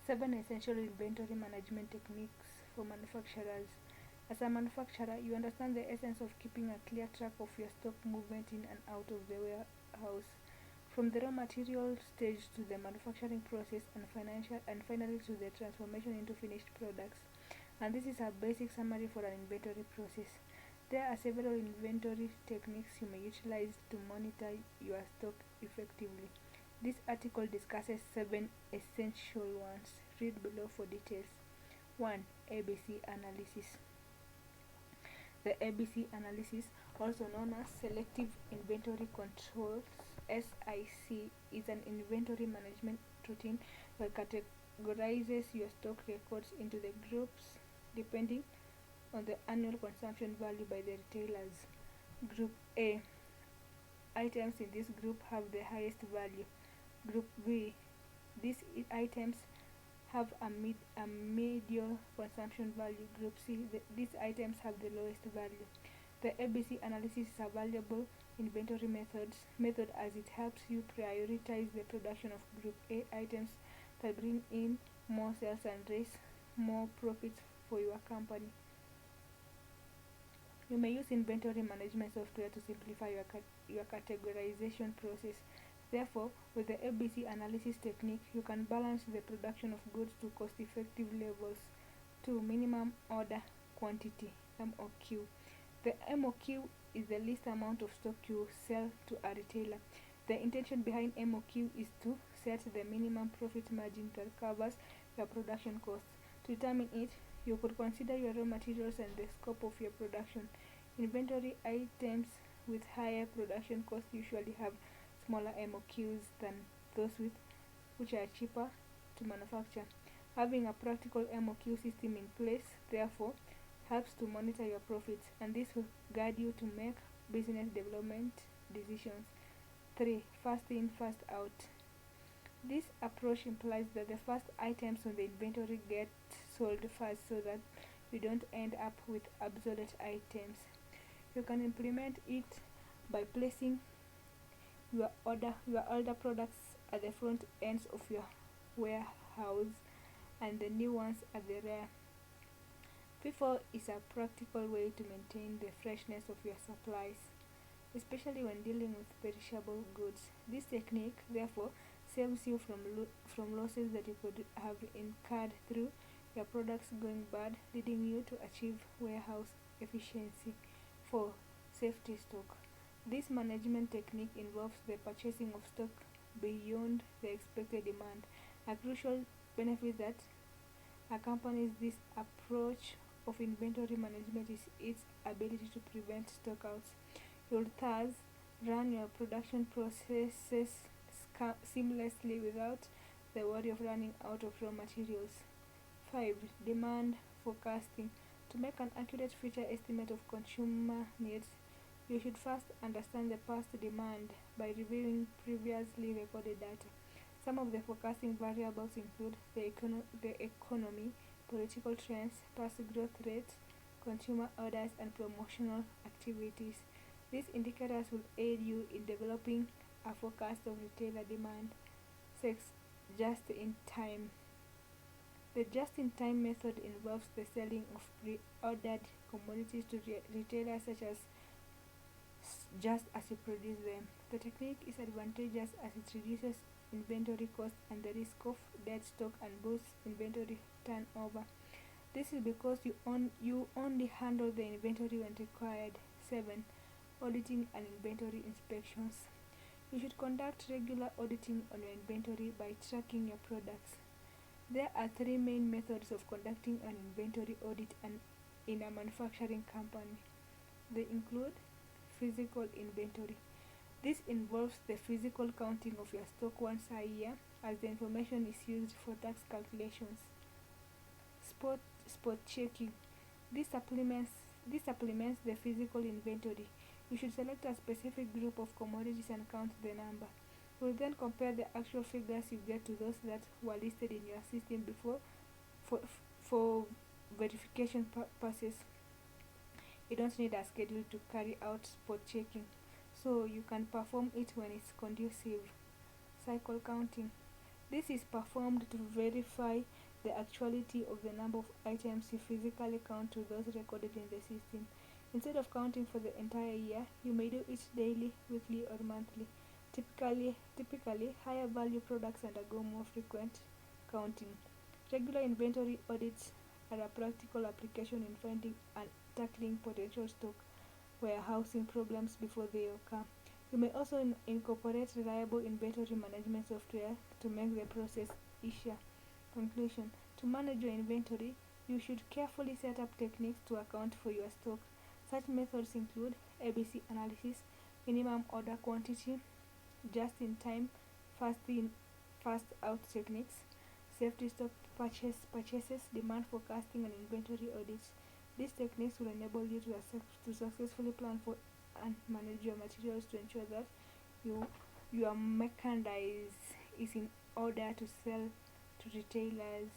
7 essential inventory management techniques for manufacturers. As a manufacturer, you understand the essence of keeping a clear track of your stock movement in and out of the warehouse, from the raw material stage to the manufacturing process and finally to the transformation into finished products. And this is a basic summary for an inventory process. There are several inventory techniques you may utilize to monitor your stock effectively. This article discusses 7 essential ones. Read below for details. 1. ABC analysis. The ABC analysis, also known as Selective Inventory Controls, is an inventory management routine that categorizes your stock records into the groups depending on the annual consumption value by the retailers. Group A: items in this group have the highest value. Group B: these items have a medial consumption value. Group C: these items have the lowest value. The ABC analysis is a valuable inventory method as it helps you prioritize the production of Group A items that bring in more sales and raise more profits for your company. You may use inventory management software to simplify your categorization process. Therefore, with the ABC analysis technique, you can balance the production of goods to cost-effective levels. 2. Minimum order quantity (MOQ). The MOQ is the least amount of stock you sell to a retailer. The intention behind MOQ is to set the minimum profit margin that covers your production costs. To determine it, you could consider your raw materials and the scope of your production. Inventory items with higher production costs usually have smaller MOQs than those which are cheaper to manufacture. Having a practical MOQ system in place, therefore, helps to monitor your profits, and this will guide you to make business development decisions. 3. Fast in, fast out. This approach implies that the first items on the inventory get sold fast so that you don't end up with obsolete items. You can implement it by placing your older products at the front ends of your warehouse and the new ones at the rear. FIFO is a practical way to maintain the freshness of your supplies, especially when dealing with perishable goods. This technique, therefore, saves you from losses that you could have incurred through your products going bad, leading you to achieve warehouse efficiency. 4. Safety stock. This management technique involves the purchasing of stock beyond the expected demand. A crucial benefit that accompanies this approach of inventory management is its ability to prevent stockouts. You will thus run your production processes seamlessly without the worry of running out of raw materials. 5. Demand forecasting. To make an accurate future estimate of consumer needs, you should first understand the past demand by reviewing previously recorded data. Some of the forecasting variables include the economy, political trends, past growth rates, consumer orders, and promotional activities. These indicators will aid you in developing a forecast of retailer demand. 6. Just-in-time. The just-in-time method involves the selling of pre-ordered commodities to retailers such as just as you produce them. The technique is advantageous as it reduces inventory costs and the risk of dead stock and boosts inventory turnover. This is because you only handle the inventory when required. 7. Auditing and inventory inspections. You should conduct regular auditing on your inventory by tracking your products. There are 3 main methods of conducting an inventory audit in a manufacturing company. They include physical inventory. This involves the physical counting of your stock once a year, as the information is used for tax calculations. Spot checking. This supplements the physical inventory. You should select a specific group of commodities and count the number. You will then compare the actual figures you get to those that were listed in your system before for verification purposes. You don't need a schedule to carry out spot checking, so you can perform it when it's conducive. Cycle counting. This is performed to verify the actuality of the number of items you physically count to those recorded in the system. Instead of counting for the entire year, you may do it daily, weekly, or monthly. Typically, higher value products undergo more frequent counting. Regular inventory audits are a practical application in finding and tackling potential stock warehousing problems before they occur. You may also incorporate reliable inventory management software to make the process easier. Conclusion: to manage your inventory, you should carefully set up techniques to account for your stock. Such methods include ABC analysis, minimum order quantity, just in time, fast in, fast out techniques, safety stock purchases, demand forecasting, and inventory audits. These techniques will enable you to successfully plan for and manage your materials to ensure that you, your merchandise is in order to sell to retailers.